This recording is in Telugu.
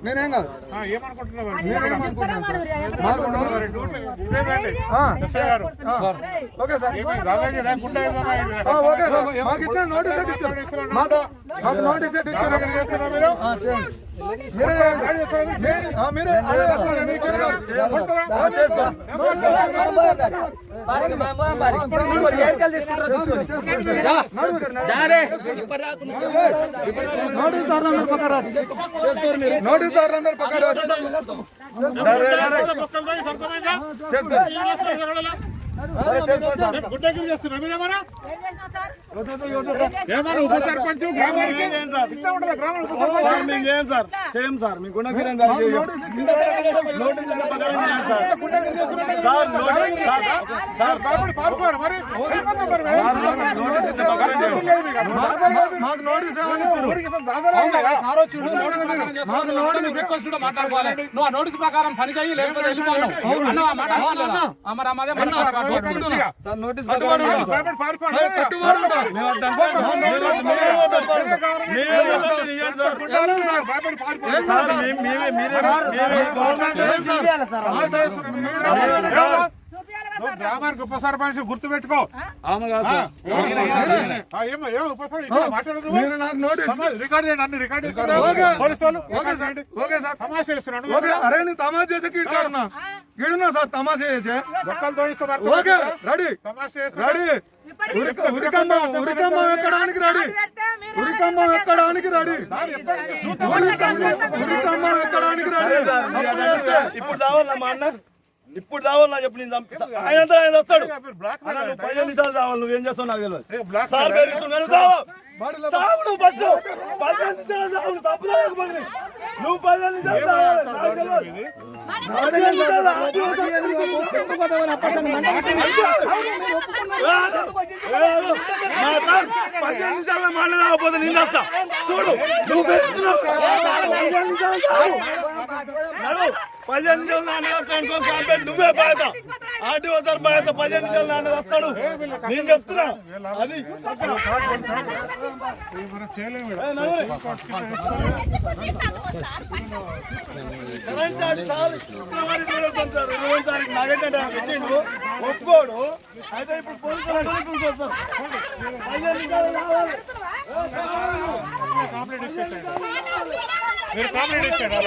నేనేం కాదు ఓకే సార్ ఓకే సార్ మాకు ఇచ్చిన నోటీస్ ఇచ్చారు మాకు నోటీస్ ఇచ్చారు మీరే నోటీస్ అందరు పక్కన గుడ్డగిరి చేస్తున్నా మీరేమన్నా ఏమన్నా ఉప సర్పంచ్ గ్రామానికి చేయం సార్ మీ గుణగిరి మాకు నోటీస్ మాట్లాడుకోవాలి నువ్వు ఆ నోటీస్ ప్రకారం పని చేయి లేకపోతే గ్రామానికి ఉప సర్పంచ్ గుర్తు పెట్టుకో రికార్డ్ చేయండి అన్ని రికార్డ్ అరే నేను తమాషా చేసే గీడున్నా సార్ తమాషా చేసే ఓకే రెడీ రెడీ ఉరికంబం ఎక్కడానికి రెడీ ఉరికంబం ఎక్కడానికి రెడీ ఉరికంబం ఎక్కడానికి రెడీ ఇప్పుడు చావాలా మా అన్న ఇప్పుడు చావాలా చెప్పు నేను ఆయన వస్తాడు 15 నిమిషాలు చావాలి నువ్వేం చేస్తావు నాకు తెలియదు నువ్వు 15 నిమిషాలు మాట్లాడకపోతే నేను చేస్తా చూడు నువ్వు పెరుగుతున్నావు 15 నిమిషాలు నాన్న వస్తాడు నువ్వే బాధ్యత ఆర్టీఓ సార్ బాధ్యత 15 నిమిషాలు నాన్న వస్తాడు నేను చెప్తున్నా అది ఒప్పుకోడు అయితే ఇప్పుడు పోలీసులు వస్తారు 15 నిమిషాలు మీరు కాంప్లైంట్ ఇచ్చారా